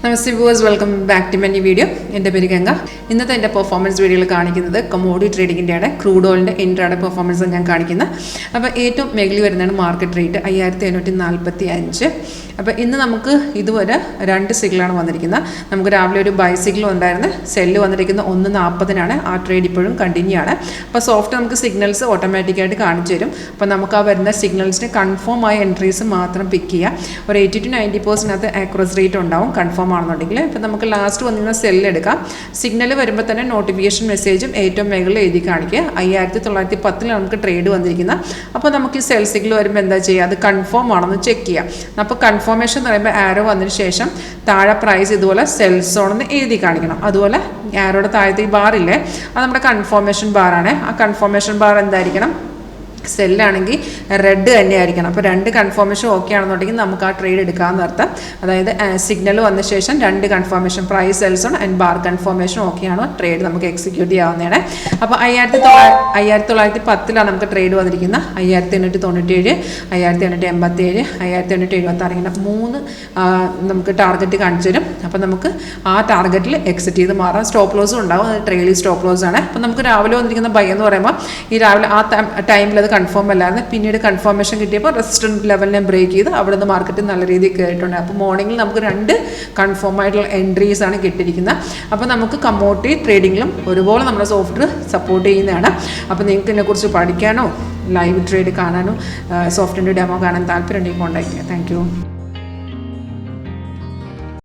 Namaste viewers, welcome back to my video. എൻ്റെ പേര് ഗംഗ. ഇന്നത്തെ എൻ്റെ പെർഫോമൻസ് വീഡിയോയിൽ കാണിക്കുന്നത് കമോഡിറ്റി ട്രേഡിങ്ങിൻ്റെയാണ്. ക്രൂഡ് ഓയിലിൻ്റെ ഇൻട്രാഡേ പെർഫോമൻസ് ഞാൻ കാണിക്കുന്നത്. അപ്പോൾ ഏറ്റവും മേഖലയിൽ വരുന്നതാണ് മാർക്കറ്റ് റേറ്റ് 5545. അപ്പോൾ ഇന്ന് നമുക്ക് ഇതുവരെ 2 സിഗ്നലാണ് വന്നിരിക്കുന്നത്. നമുക്ക് രാവിലെ ഒരു ബൈ സിഗ്നൽ ഉണ്ടായിരുന്നു, സെല്ല് വന്നിരിക്കുന്നത് 1:40 ആ ട്രേഡ് ഇപ്പോഴും കണ്ടിന്യൂ ആണ്. അപ്പോൾ സോഫ്റ്റ് നമുക്ക് സിഗ്നൽസ് ഓട്ടോമാറ്റിക്കായിട്ട് കാണിച്ചു തരും. അപ്പോൾ നമുക്ക് ആ വരുന്ന സിഗ്നൽസിന് കൺഫേം ആയ എൻട്രീസ് മാത്രം പിക്ക് ചെയ്യുക. ഒരു 80 to 90% ആക്യുറസി റേറ്റ് ഉണ്ടാവും കൺഫേം ആണെന്നുണ്ടെങ്കിൽ. ഇപ്പോൾ നമുക്ക് ലാസ്റ്റ് വന്നിരുന്ന സെല്ല് എടുക്കാം. സിഗ്നൽ വരുമ്പോൾ തന്നെ നോട്ടിഫിക്കേഷൻ മെസ്സേജും ഏറ്റവും മേഖലയിൽ എഴുതി കാണിക്കുക. 5910 നമുക്ക് ട്രേഡ് വന്നിരിക്കുന്നത്. അപ്പോൾ നമുക്ക് ഈ സെൽ സിഗ്നൽ വരുമ്പോൾ എന്താ ചെയ്യുക, അത് കൺഫേം ആണെന്ന് ചെക്ക് ചെയ്യാം. അപ്പോൾ കൺഫർമേഷൻ എന്ന് പറയുമ്പോൾ ആരോ വന്നതിന് ശേഷം താഴെ പ്രൈസ് ഇതുപോലെ സെൽ സോണെന്ന് എഴുതി കാണിക്കണം. അതുപോലെ ആരോടെ താഴത്തെ ഈ ബാറില്ലേ, അത് നമ്മുടെ കൺഫർമേഷൻ ബാറാണ്. ആ കൺഫർമേഷൻ ബാർ എന്തായിരിക്കണം, സെല്ലാണെങ്കിൽ റെഡ് തന്നെ ആയിരിക്കണം. അപ്പോൾ 2 കൺഫർമേഷൻ ഓക്കെ ആണെന്നുണ്ടെങ്കിൽ നമുക്ക് ആ ട്രേഡ് എടുക്കാമെന്ന് അർത്ഥം. അതായത് സിഗ്നൽ വന്ന ശേഷം 2 confirmation, price sells on and bar confirmation okay ആണോ, ട്രേഡ് നമുക്ക് എക്സിക്യൂട്ട് ചെയ്യാവുന്നതാണ്. അപ്പോൾ 5910 നമുക്ക് ട്രേഡ് വന്നിരിക്കുന്നത്. 5897, 5887, 5876 ഇങ്ങനെ 3 നമുക്ക് ടാർഗറ്റ് കാണിച്ചു തരും. അപ്പോൾ നമുക്ക് ആ ടാർഗറ്റിൽ എക്സിറ്റ് ചെയ്ത് മാറാം. സ്റ്റോപ്പ് ലോസും ഉണ്ടാവും, അത് ട്രെയിലി സ്റ്റോപ്പ് ലോസ് ആണ്. അപ്പോൾ നമുക്ക് രാവിലെ വന്നിരിക്കുന്ന ബൈ എന്ന് പറയുമ്പോൾ ഈ രാവിലെ ആ ടൈമിൽ അത് കൺഫേം അല്ലായിരുന്നു. പിന്നീട് കൺഫർമേഷൻ കിട്ടിയപ്പോൾ റെസിസ്റ്റൻറ്റ് ലെവലിനെ ബ്രേക്ക് ചെയ്ത് അവിടെ നിന്ന് മാർക്കറ്റ് നല്ല രീതിയിൽ കയറിയിട്ടുണ്ട്. അപ്പോൾ മോർണിംഗിൽ നമുക്ക് 2 കൺഫേം ആയിട്ടുള്ള എൻട്രീസ് ആണ് കിട്ടിയിരിക്കുന്നത്. അപ്പോൾ നമുക്ക് കമ്മോഡിറ്റി ട്രേഡിങ്ങിലും ഒരുപോലെ നമ്മുടെ സോഫ്റ്റ്വെയർ സപ്പോർട്ട് ചെയ്യുന്നതാണ്. അപ്പോൾ നിങ്ങൾക്ക് ഇതിനെക്കുറിച്ച് പഠിക്കാനോ ലൈവ് ട്രേഡ് കാണാനോ സോഫ്റ്റ്വെയറിൻ്റെ ഡെമോ കാണാൻ താല്പര്യമുണ്ടെങ്കിൽ കോൺടാക്ട് ചെയ്യുക. Thank you.